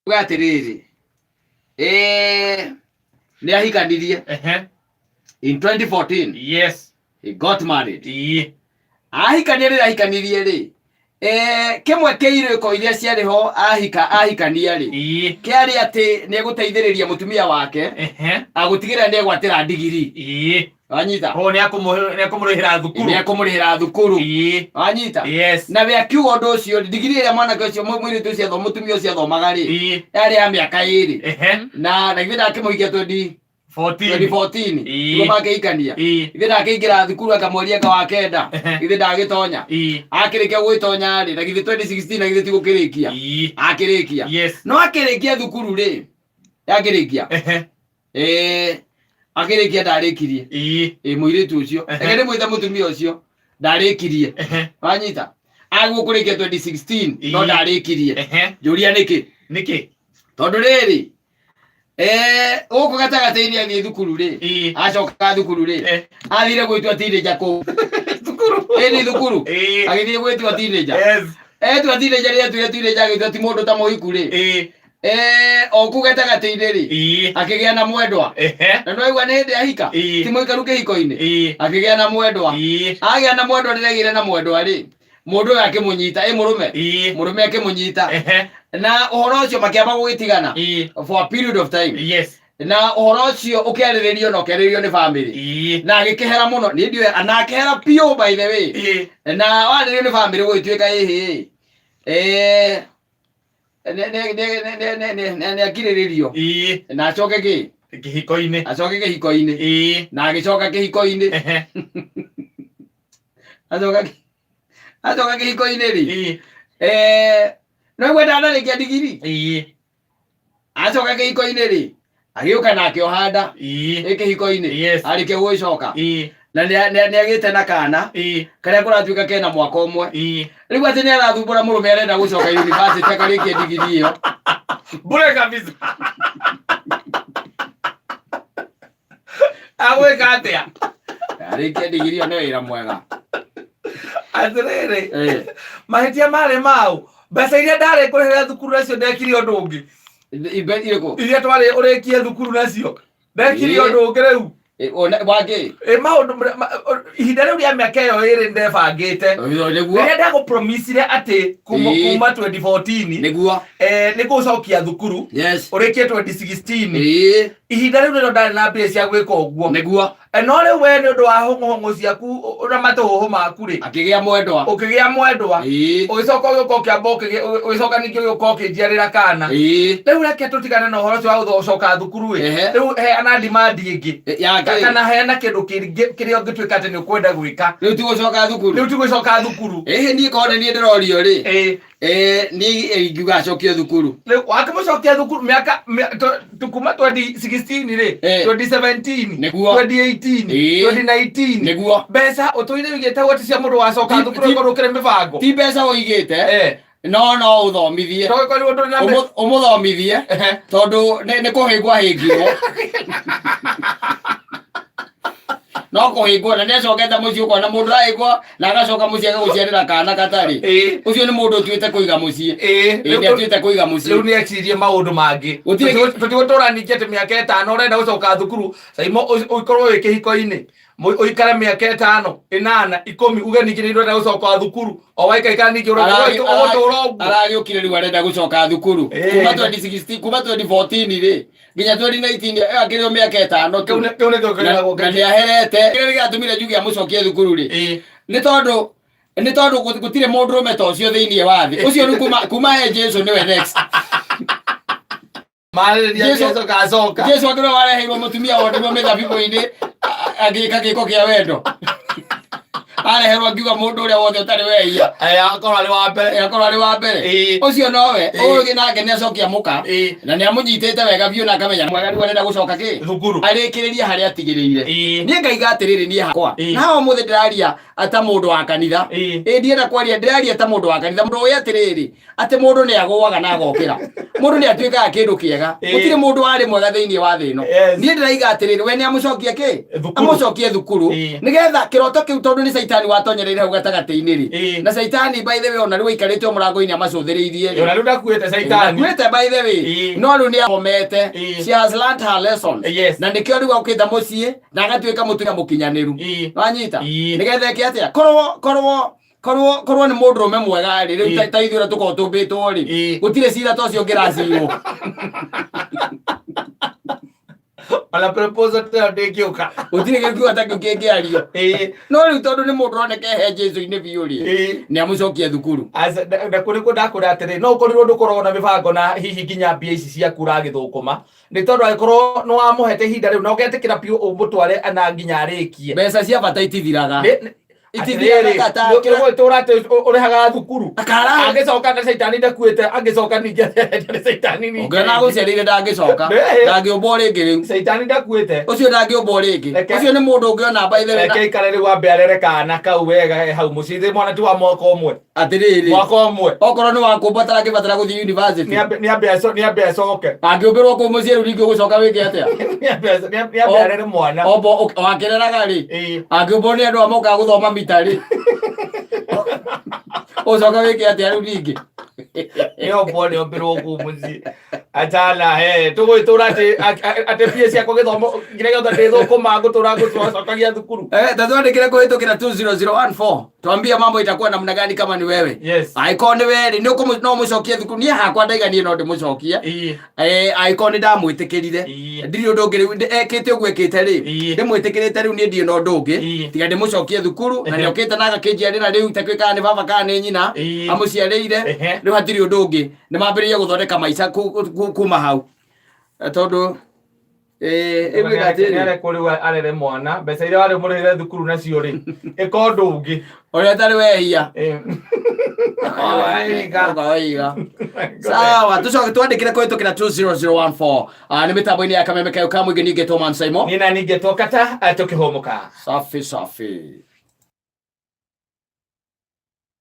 Gatiriri ni ahikanirie in 2014. Yes, he got married. Ahikanirie ri kimwe keire ko iria ciari ho ahikania ri kiari ati ni guteithiriria mutumia wake agutigira ni gwatira ndigiri wanyita ho ni akumurihira thukuru wanyita yes na we akiugo ndo cio ndigiri ria mwana kacio mwiri tu cia thomo mutumia cio thomaga ri yari ya miaka iri na githira akimuhikia 2014 ngo makeikania githira akeingira thukuru akamoria ka wa kenda githira ndagitonya akirikia gwitonya ri na githira 2016 na githira tigukirikia akirikia no akirikia thukuru ri akirikia akirikia ndarikirie mwiritu ucio ekende mwitha mutumia ucio ndarikirie wanyita agukurikia 2016 no ndarikirie juria niki tondu riri uko gatagataini athie thukuru ri acoka thukuru ri athire gwitwa teenager ko thukuru ni thukuru agithie gwitwa teenager etwa teenager ri atwire teenager agithia ti mundu ta muhiku ri oku gatagataini ri akigia na mwendwa na no igwa ni hindi ahika ti muikaru kihiko-ini akigia na mwendwa agia na mwendwa riregire na mwendwa ri mundu yake munyita murume akimunyita na uhoro ucio makiamba gwitigana for a period of time na uhoro ucio ukiariririo no keririo ni family na agikehera muno ni ndio anakehera pio by the way na waririo ni family gwituika hihi ne akiriririo na acoke kihiko-ini na agicoka kihiko-ini acoka kihiko-ini ri no gwenda ndarikia ndigiri acoka kihiko-ini ri agiuka na akiohanda kihiko-ini arike gwicoka na ni agite na kana karia kuratuika kena mwaka umwe riu ati ni arathumbura murume arenda gucoka university akarikia ndigiri iyo bure kabisa agwika atia arikia ndigiri iyo ni wira mwega atiriri mahitia mari mau mbeca iria ndari kurihira thukuru nacio ndekire undu ungi iria twari urikie thukuru nacio ndekire undu ungi riu wage maundu ihinda riu ria miaka iyo iri ndebangite riria ndagupromisire ati kuma 2014 niguo nigucokia thukuru urikie 2016 ihinda riu ndio ndari na mbia cia gwika uguo niguo no riu we ni undu wa hongo ciaku na matuhu maku ri akigia mwendwa ugicoka ugiuka ugicoka ningi ugiuka ukinjiarira kana riu reke tutigane na uhoro wa guthocoka thukuru riu he ana demand ingi kana he na kindu kiria ungituika ati ni ukwenda gwika riu tigucoka thukuru ni kone ni ndirorio ri ni ingiuga acokio thukuru riu wakimucokia thukuru miaka tukuma 2016 ri 2017 2018 2019 niguo mbeca utuire wigite wati cia mundu wacoka thukuru korukire mibango ti mbeca uigite no uthomithie umuthomithie tondu ni kuhingwa hingirwo no kuhingwo na niacokete mucii ukona mundu arahingwo na agacoka mucii agaguciarira kana gatari ucio ni mundu utuite kuiga mucii ni atuite kuiga mucii riu ni exirie maundu mangi tutigutura ningi ati miaka 5 urenda gucoka thukuru saimo uikorwo wi kihiko-ini uikare miaka 5 8 10 uge ningi ndirenda gucoka thukuru o waikaikara ningi aragiukire riu arenda gucoka thukuru kuma 2016 kuma 2014 ri nginya 2019 akirio miaka 5 kiu ni aherete kiria giatumire njuge amucokie thukuru ri ni tondu gutire mundu rume ta ucio thiini wa thi ucio ni kuma he Jesu niwe next Jesu akiro wareheirwo mutumia wothe mithabibu-ini agika giko kia wendo areherwo ngiuga mundu uria wothe utari weia akorwo ari wa mbere ucio nowe ugi nake ni acokia muka na ni amunyitite wega biu na akamenya mwagari arenda gucoka thukuru arikiriria haria atigirire ni ngaiga atiriri ni hakwa na umuthi ndiraria ata mundu wa kanitha ndienda kwaria ndiraria ata mundu wa kanitha mundu uyu atiriri ati mundu ni agwaga na agokira mundu ni atuikaga kindu kiega gutire mundu wari mwega thiini wa thi ino ni ndiraiga atiriri we ni amucokie amucokie thukuru nigetha kiroto kiu tondu ni Saitani watonyereire hau gatagati-ini ri na Saitani by the way ona riu ikarite murango-ini amacuthiriirie ri ona riu ndakuite Saitani ndakuite by the way no riu ni akomete she has learned her lesson na nikio riu okita mucii na agatuika mutuika mukinyaniru wanyita nigetha ki atia korwo ni mundurume mwega ri riu taithura tuko tumbitwo ri gutire cira tocio ngiracirwo ala proposal te ndekiuka utire gĩkuo atakio kĩngĩario no rĩu tondũ nĩ mũndũ roneke he Jesũ-inĩ biũ rĩ nĩ amũcokia thukuru na kũrĩ ndakũra atĩrĩ no ũkorirwo ndũkoragwo na mĩbango na hihi nginya mbia ici ciaku ũragĩthũkũma nĩ tondũ angĩkorwo nĩ wamũhete ihinda rĩu na ũgetĩkĩra biũ ũmũtware ana nginya arĩkie mbeca cia bata itithiraga ũrĩhaga thukuru angĩcoka na Saitani ndakuĩte angĩcoka ningĩ Saitani ningĩ ũngĩona gũciarĩire ndangĩcoka ndangĩũmba rĩngĩ rĩu Saitani ndakuĩte ũcio ndangĩũmba rĩngĩ ũcio nĩ mũndũ ũngĩona by the way reke ikare rĩu wambe arere kana kau wega hau mũciĩ thĩ mwana tu wa mwaka ũmwe atĩrĩrĩ mwaka ũmwe okorwo nĩ wakũmba tarakĩbatara gũthiĩ university nĩambe acoke angĩũmbĩrwo kũ mũciĩ rĩu ningĩ ũgũcoka wĩke atĩa nĩambe arere mwana wakĩreraga rĩ angĩũmbwo nĩ andũ amokaga gũthoma mitari ucoka wike atia riu ningi yo bone ombirwo ku muzi atala tugwitura ati pia ciako githomo ngira gothe ndithukuma gutura gucokagia thukuru tatwandikire kuhitukira 20014 twambia mambo itakuwa namna gani kama ni wewe icon ni wewe no mucokie thukuru nie hakwa ndaiganie no ndimucokie icon ndamwitikirire ndiri undu ungi ekite uguo ekite ri ndimwitikirite riu nie ndie no ndungi tiga ndimucokie thukuru na niokite naga kinjiarira riu itakwika ni baba kana ni nyina amuciarire riu hatiri undu ungi ni mambiririe guthondeka maica kuma hau tondu nere kuri arere mwana mbeca iria wari murire thukuru nacio ri ikondu ungi uria tari wehia sawa tucoke twandikire kuhitukira 20014 ni mitambo-ini ya Kameme Kayo Kamwe ningĩ Tom Simon nina ningĩ Tokata tukihomuka safi